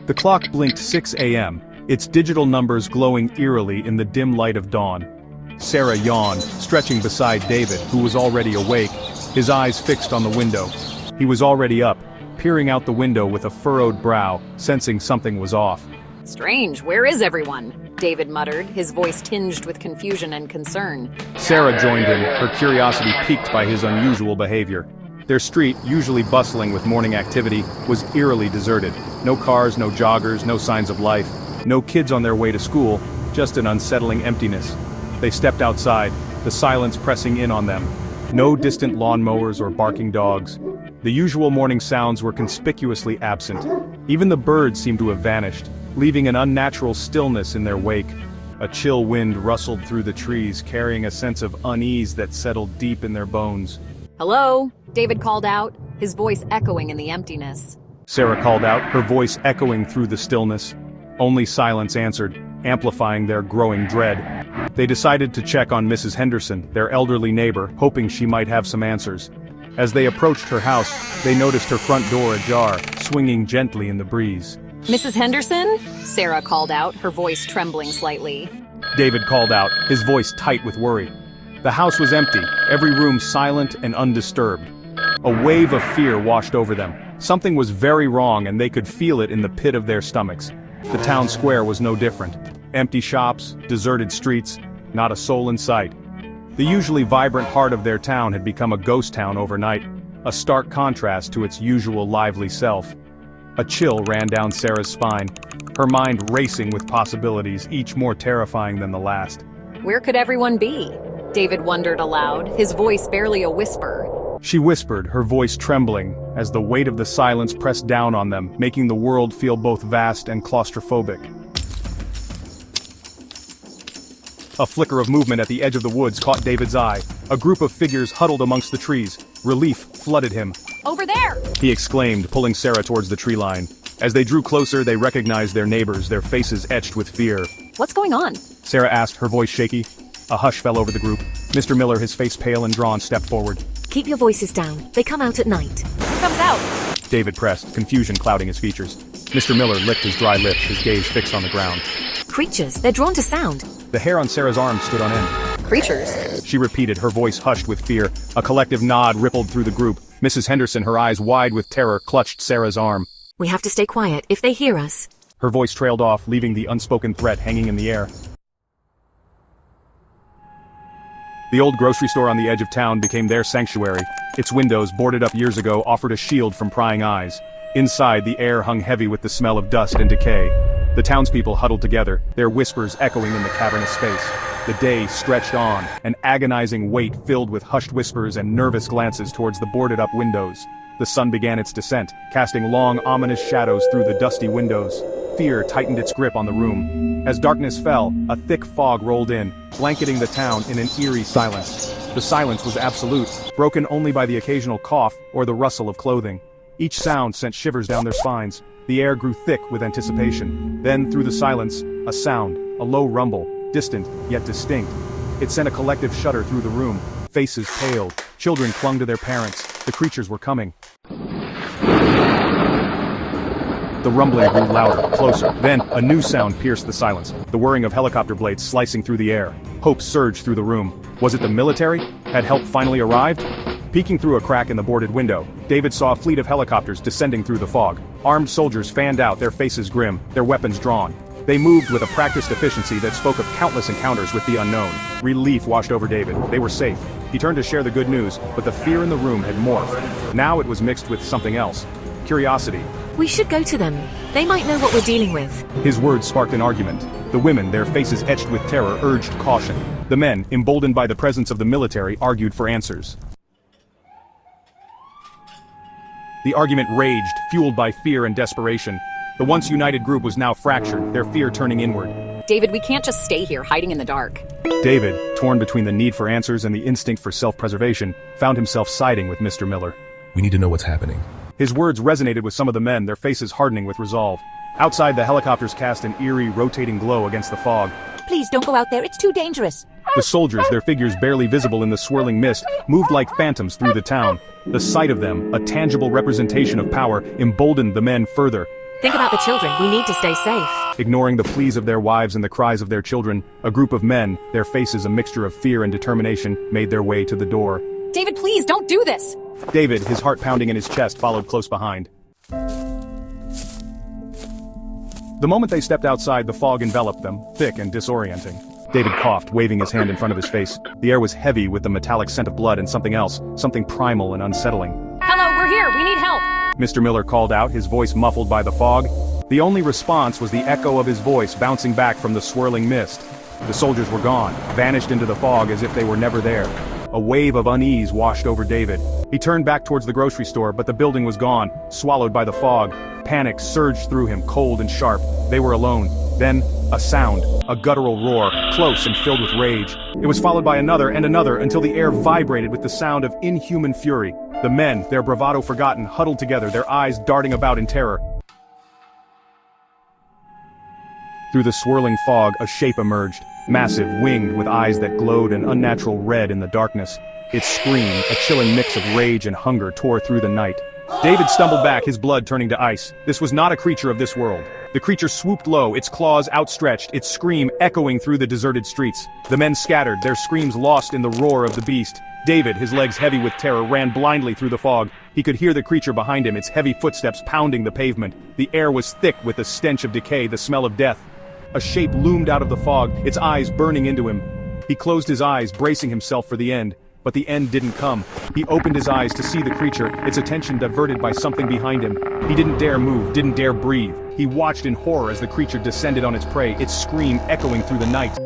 The clock blinked 6 a.m., its digital numbers glowing eerily in the dim light of dawn. Sarah yawned, stretching beside David, who was already awake, his eyes fixed on the window. He was already up, peering out the window with a furrowed brow, sensing something was off. Strange, where is everyone? David muttered, his voice tinged with confusion and concern. Sarah joined him, her curiosity piqued by his unusual behavior. Their street, usually bustling with morning activity, was eerily deserted. No cars, no joggers, no signs of life. No kids on their way to school, just an unsettling emptiness. They stepped outside, the silence pressing in on them. No distant lawnmowers or barking dogs. The usual morning sounds were conspicuously absent. Even the birds seemed to have vanished, leaving an unnatural stillness in their wake. A chill wind rustled through the trees, carrying a sense of unease that settled deep in their bones. Hello? David called out, his voice echoing in the emptiness. Sarah called out, her voice echoing through the stillness. Only silence answered, amplifying their growing dread. They decided to check on Mrs. Henderson, their elderly neighbor, hoping she might have some answers. As they approached her house, they noticed her front door ajar, swinging gently in the breeze. Mrs. Henderson? Sarah called out, her voice trembling slightly. David called out, his voice tight with worry. The house was empty, every room silent and undisturbed. A wave of fear washed over them. Something was very wrong and they could feel it in the pit of their stomachs. The town square was no different. Empty shops, deserted streets, not a soul in sight. The usually vibrant heart of their town had become a ghost town overnight, a stark contrast to its usual lively self. A chill ran down Sarah's spine, her mind racing with possibilities, each more terrifying than the last. Where could everyone be? David wondered aloud, his voice barely a whisper. She whispered, her voice trembling, as the weight of the silence pressed down on them, making the world feel both vast and claustrophobic. A flicker of movement at the edge of the woods caught David's eye. A group of figures huddled amongst the trees. Relief flooded him. Over there! He exclaimed, pulling Sarah towards the tree line. As they drew closer, they recognized their neighbors, their faces etched with fear. What's going on? Sarah asked, her voice shaky. A hush fell over the group. Mr. Miller, his face pale and drawn, stepped forward. Keep your voices down. They come out at night. Who comes out? David pressed, confusion clouding his features. Mr. Miller licked his dry lips, his gaze fixed on the ground. Creatures. They're drawn to sound. The hair on Sarah's arm stood on end. Creatures? She repeated, her voice hushed with fear. A collective nod rippled through the group. Mrs. Henderson, her eyes wide with terror, clutched Sarah's arm. We have to stay quiet if they hear us. Her voice trailed off, leaving the unspoken threat hanging in the air. The old grocery store on the edge of town became their sanctuary. Its windows, boarded up years ago, offered a shield from prying eyes. Inside, the air hung heavy with the smell of dust and decay. The townspeople huddled together, their whispers echoing in the cavernous space. The day stretched on, an agonizing weight filled with hushed whispers and nervous glances towards the boarded-up windows. The sun began its descent, casting long, ominous shadows through the dusty windows. Fear tightened its grip on the room. As darkness fell, a thick fog rolled in, blanketing the town in an eerie silence. The silence was absolute, broken only by the occasional cough or the rustle of clothing. Each sound sent shivers down their spines. The air grew thick with anticipation. Then, through the silence, a sound, a low rumble, distant yet distinct. It sent a collective shudder through the room. Faces paled, children clung to their parents. The creatures were coming. The rumbling grew louder, closer. Then, a new sound pierced the silence, the whirring of helicopter blades slicing through the air. Hope surged through the room. Was it the military? Had help finally arrived? Peeking through a crack in the boarded window, David saw a fleet of helicopters descending through the fog. Armed soldiers fanned out, their faces grim, their weapons drawn. They moved with a practiced efficiency that spoke of countless encounters with the unknown. Relief washed over David. They were safe. He turned to share the good news, but the fear in the room had morphed. Now it was mixed with something else. Curiosity. We should go to them. They might know what we're dealing with. His words sparked an argument. The women, their faces etched with terror, urged caution. The men, emboldened by the presence of the military, argued for answers. The argument raged, fueled by fear and desperation. The once united group was now fractured, their fear turning inward. David, we can't just stay here hiding in the dark. David, torn between the need for answers and the instinct for self-preservation, found himself siding with Mr. Miller. We need to know what's happening. His words resonated with some of the men, their faces hardening with resolve. Outside, the helicopters cast an eerie, rotating glow against the fog. Please don't go out there, it's too dangerous. The soldiers, their figures barely visible in the swirling mist, moved like phantoms through the town. The sight of them, a tangible representation of power, emboldened the men further. Think about the children. We need to stay safe. Ignoring the pleas of their wives and the cries of their children, a group of men, their faces a mixture of fear and determination, made their way to the door. David, please, don't do this! David, his heart pounding in his chest, followed close behind. The moment they stepped outside, the fog enveloped them, thick and disorienting. David coughed, waving his hand in front of his face. The air was heavy with the metallic scent of blood and something else, something primal and unsettling. Hello, we're here, we need help! Mr. Miller called out, his voice muffled by the fog. The only response was the echo of his voice bouncing back from the swirling mist. The soldiers were gone, vanished into the fog as if they were never there. A wave of unease washed over David. He turned back towards the grocery store, but the building was gone, swallowed by the fog. Panic surged through him, cold and sharp. They were alone. Then, a sound, a guttural roar, close and filled with rage. It was followed by another and another until the air vibrated with the sound of inhuman fury. The men, their bravado forgotten, huddled together, their eyes darting about in terror. Through the swirling fog, a shape emerged, massive, winged, with eyes that glowed an unnatural red in the darkness. Its scream, a chilling mix of rage and hunger, tore through the night. David stumbled back, his blood turning to ice. This was not a creature of this world. The creature swooped low, its claws outstretched, its scream echoing through the deserted streets. The men scattered, their screams lost in the roar of the beast. David, his legs heavy with terror, ran blindly through the fog. He could hear the creature behind him, its heavy footsteps pounding the pavement. The air was thick with the stench of decay, the smell of death. A shape loomed out of the fog, its eyes burning into him. He closed his eyes, bracing himself for the end. But the end didn't come. He opened his eyes to see the creature, its attention diverted by something behind him. He didn't dare move, didn't dare breathe. He watched in horror as the creature descended on its prey, its scream echoing through the night.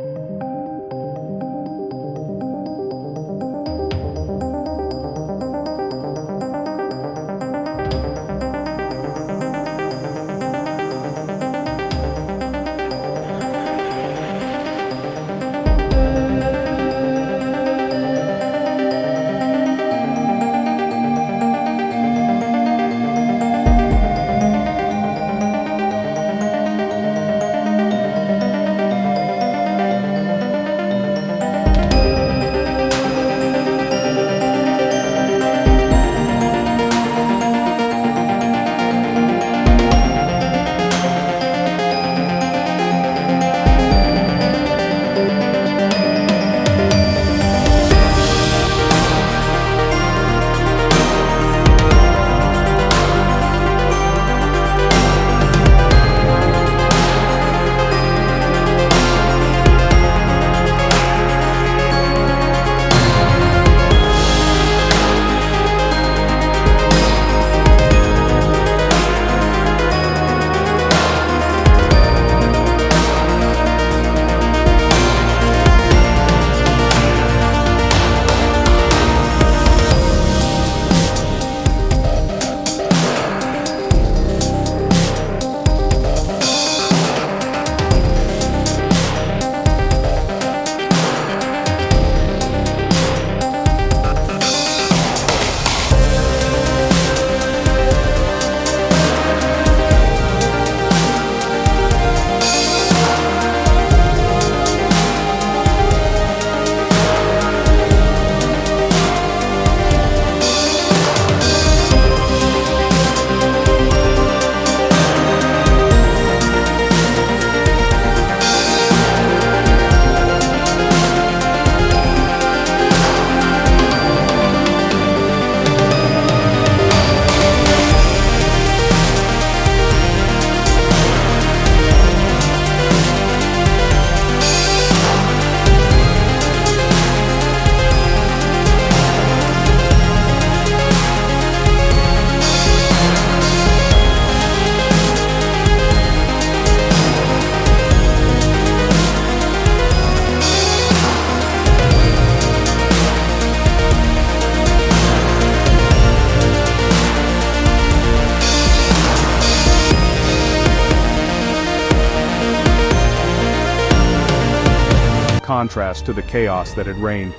Contrast to the chaos that had reigned.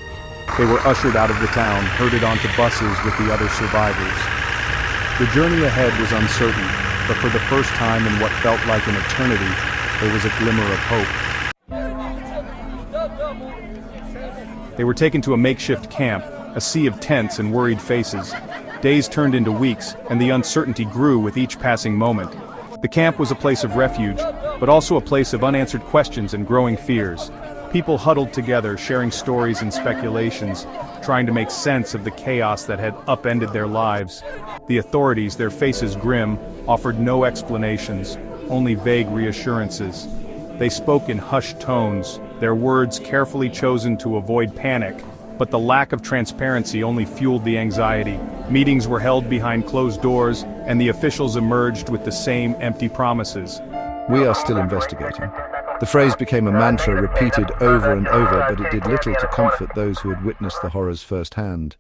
They were ushered out of the town, herded onto buses with the other survivors. The journey ahead was uncertain, but for the first time in what felt like an eternity, there was a glimmer of hope. They were taken to a makeshift camp, a sea of tents and worried faces. Days turned into weeks, and the uncertainty grew with each passing moment. The camp was a place of refuge, but also a place of unanswered questions and growing fears. People huddled together, sharing stories and speculations, trying to make sense of the chaos that had upended their lives. The authorities, their faces grim, offered no explanations, only vague reassurances. They spoke in hushed tones, their words carefully chosen to avoid panic, but the lack of transparency only fueled the anxiety. Meetings were held behind closed doors, and the officials emerged with the same empty promises. We are still investigating. The phrase became a mantra repeated over and over, but it did little to comfort those who had witnessed the horrors firsthand.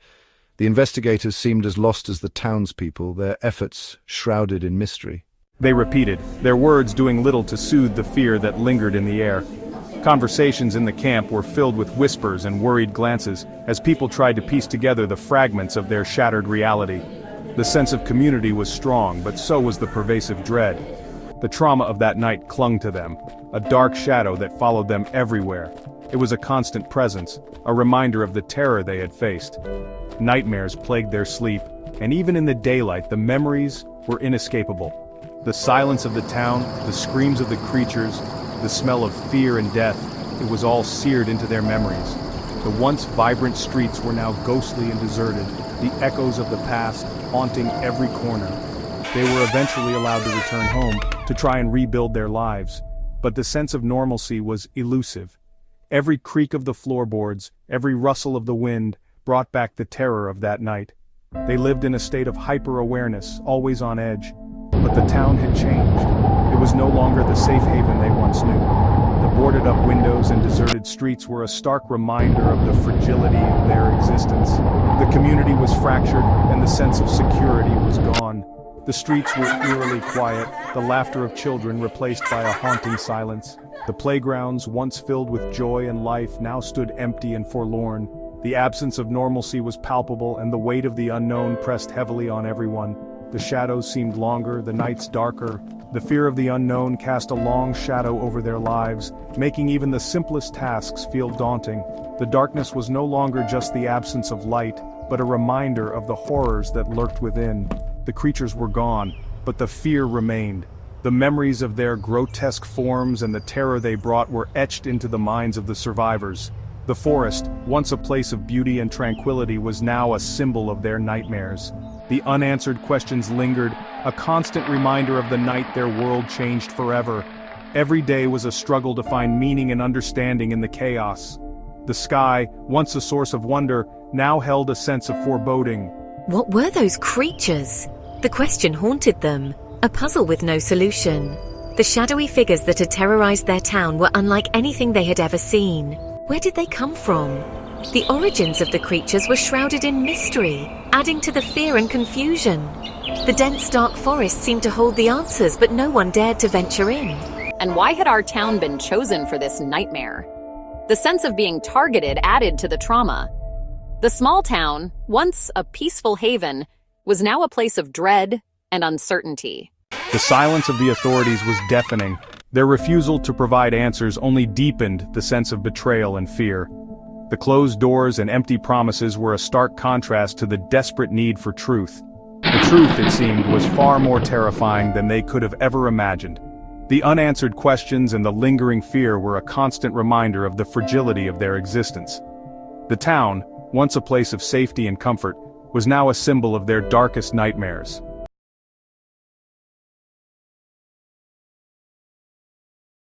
The investigators seemed as lost as the townspeople, their efforts shrouded in mystery. They repeated, their words doing little to soothe the fear that lingered in the air. Conversations in the camp were filled with whispers and worried glances, as people tried to piece together the fragments of their shattered reality. The sense of community was strong, but so was the pervasive dread. The trauma of that night clung to them, a dark shadow that followed them everywhere. It was a constant presence, a reminder of the terror they had faced. Nightmares plagued their sleep, and even in the daylight the memories were inescapable. The silence of the town, the screams of the creatures, the smell of fear and death, it was all seared into their memories. The once vibrant streets were now ghostly and deserted, the echoes of the past haunting every corner. They were eventually allowed to return home, to try and rebuild their lives, but the sense of normalcy was elusive. Every creak of the floorboards, every rustle of the wind, brought back the terror of that night. They lived in a state of hyper-awareness, always on edge. But the town had changed. It was no longer the safe haven they once knew. The boarded-up windows and deserted streets were a stark reminder of the fragility of their existence. The community was fractured, and the sense of security was gone. The streets were eerily quiet, the laughter of children replaced by a haunting silence. The playgrounds, once filled with joy and life, now stood empty and forlorn. The absence of normalcy was palpable, and the weight of the unknown pressed heavily on everyone. The shadows seemed longer, the nights darker. The fear of the unknown cast a long shadow over their lives, making even the simplest tasks feel daunting. The darkness was no longer just the absence of light, but a reminder of the horrors that lurked within. The creatures were gone, but the fear remained. The memories of their grotesque forms and the terror they brought were etched into the minds of the survivors. The forest, once a place of beauty and tranquility, was now a symbol of their nightmares. The unanswered questions lingered, a constant reminder of the night their world changed forever. Every day was a struggle to find meaning and understanding in the chaos. The sky, once a source of wonder, now held a sense of foreboding. What were those creatures? The question haunted them, a puzzle with no solution. The shadowy figures that had terrorized their town were unlike anything they had ever seen. Where did they come from? The origins of the creatures were shrouded in mystery, adding to the fear and confusion. The dense, dark forest seemed to hold the answers, but no one dared to venture in. And why had our town been chosen for this nightmare? The sense of being targeted added to the trauma. The small town, once a peaceful haven, was now a place of dread and uncertainty. The silence of the authorities was deafening. Their refusal to provide answers only deepened the sense of betrayal and fear. The closed doors and empty promises were a stark contrast to the desperate need for truth. The truth, it seemed, was far more terrifying than they could have ever imagined. The unanswered questions and the lingering fear were a constant reminder of the fragility of their existence. The town, once a place of safety and comfort, was now a symbol of their darkest nightmares.